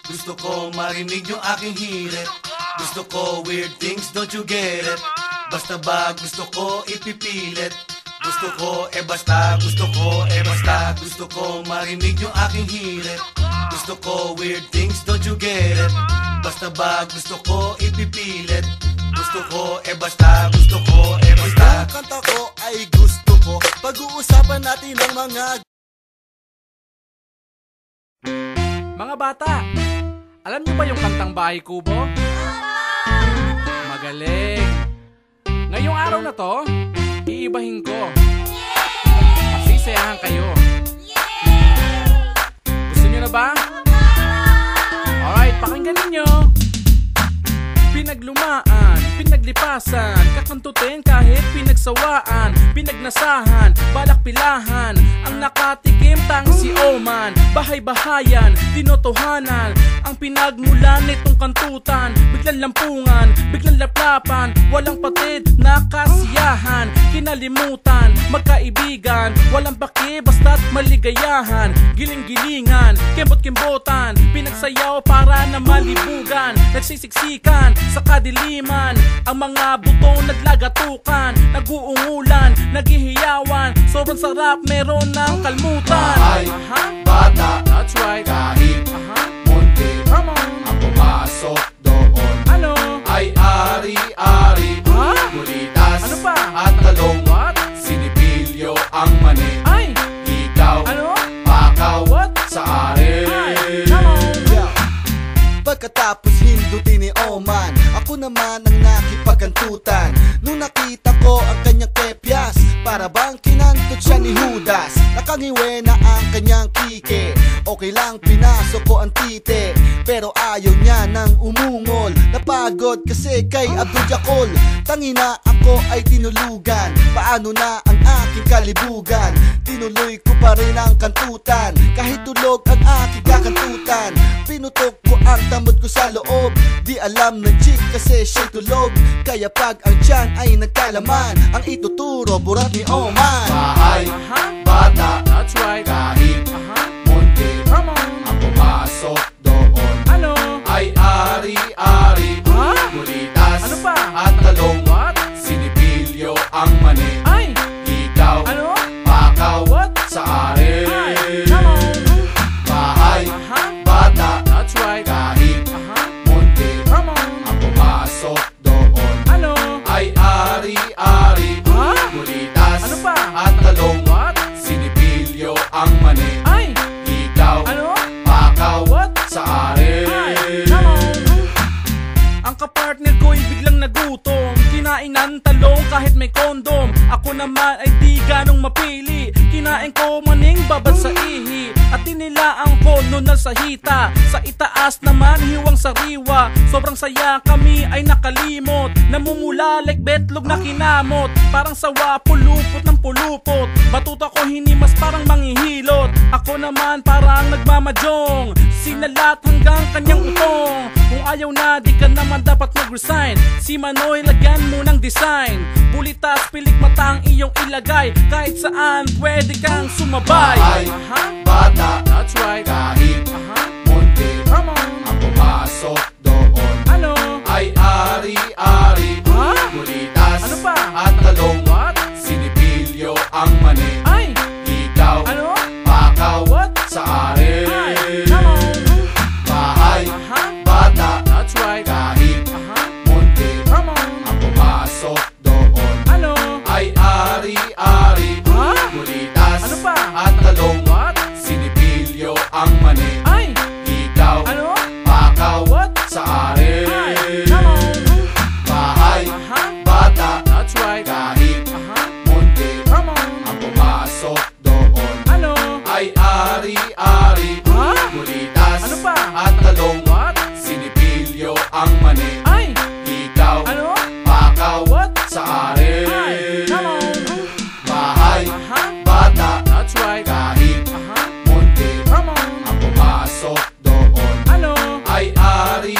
Gusto ko marinig yung aking hirit. Gusto ko weird things, don't you get it? Basta ba gusto ko ipipilit? Gusto ko basta, gusto ko basta. Gusto ko marinig yung aking hirit. Gusto ko weird things, don't you get it? Basta ba gusto ko ipipilit? Gusto ko basta, gusto ko basta. Ang kanta ko ay gusto ko. Pag-uusapan natin ang mga bata, alam niyo ba yung kantang Bahay Kubo? Magaling! Ngayong araw na to, iibahin ko. Masisiyahan kayo. Gusto niyo na ba? Alright, pakinggan ninyo. Pinaglumaan, pinaglipasan, kakantutin kahit pinagsawaan, pinagnasahan, balak pilahan, ang nakatikim tang si Oman. Bahay-bahayan, tinotohanan, ang pinagmulan nitong kantutan. Biglang lampungan, biglang laplapan, walang patid na kasiyahan. Kinalimutan, magkaibigan, walang baki basta't maligayahan. Giling-gilingan, kembot-kembotan, pinagsayaw para na malibugan. Nagsisiksikan sa kadiliman, ang mga buto naglagatukan, naguungulan, naghihiyawan, sobrang sarap, meron ng kalmutan. Bahay, bata, that's right, kahit munti, come on, ang pumasok doon ano? ay ari-ari, gulitas Ano pa? at talong. What? Sinipilyo ang mani, Ay, ikaw, ano? pakaw What? sa ari. Ay, come on. Pagkatapos hindutin ni Oman, ako naman ang nakipagkantutan. Nung nakita ko ang kanyang kepyas, para bang kinantot siya ni Judas. Nakangiwe na ang kanyang kike, okay lang pinasok ko ang tite, pero ayaw niya nang umungol. Napagod kasi kay Abdul Jakol. Tangina ako ay tinulugan, paano na ang aking kalibugan? Tinuloy ko pa rin ang kantutan, kahit tulog ang aking kakantutan. Pinutok ko ang tamod ko sa loob, di alam ng chick kasi siya'y tulog. Kaya pag ang tiyan ay nagkalaman, ang ituturo burat ni Oman. Bahay, bata, That's right, kahit munti, come on, ang pumasok doon ano? ay ari-ari, gulitas Ano pa? at talong. What? Sinipilyo ang mani, Ay, ikaw, ano? pakaw What? sa ari. Ay, come on, Bahay, bata, that's right, kahit munti, come on, ang pumasok doon ano? ay ari-ari, gulitas Ano pa? at talong. What? Sinipilyo ang mani, Ay, ikaw, ano? pakaw What? sa ari. Ay, come on. Ang kapartner ko'y biglang nagutom, kinain ng talong kahit may kondom. Ako naman ay di ganong mapili, kinain ko maning babad sa ihi, at tinilaan ko nunal sa hita. Sa itaas naman hiwang sariwa, sobrang saya kami ay nakalimot. Namumula like betlog na kinamot, parang sawa pulupot ng pulupot. Batuta ko hinimas parang manghihilot, ako naman parang nagmamajong, sinalat hanggang kanyang utong. Kung ayaw na di ka naman dapat mag-resign, si Manoy lagyan mo ng design. Bulitas pilik mata ang iyong ilagay, kahit saan pwede kang sumabay. Bahay, bata, That's right, kahit munti, come on, ang pumasok doon ano? ay ari-ari, gulitas Ano pa? at talong. What? Sinipilyo ang mani, Ay, ikaw, ano? pakaw What? sa ari. Ay, come on, Bahay, bata, that's right, kahit munti, come on, ang pumasok doon ano? ay ari-ari, gulitas Ano pa? at talong. What? Sinipilyo ang mani, Ay, ikaw, ano? pakaw What? sa ari. Ay, come on, Bahay, bata, that's right, kahit munti, come on, ang pumasok doon ano? ay ari-ari, gulitas Ano pa? at talong. What? Sinipilyo ang mani, Ay, ikaw, ano? pakaw What? sa ari. Ay, come on, Bahay, bata, that's right, kahit munti, come on, ang pumasok doon ano? ay ari-ari,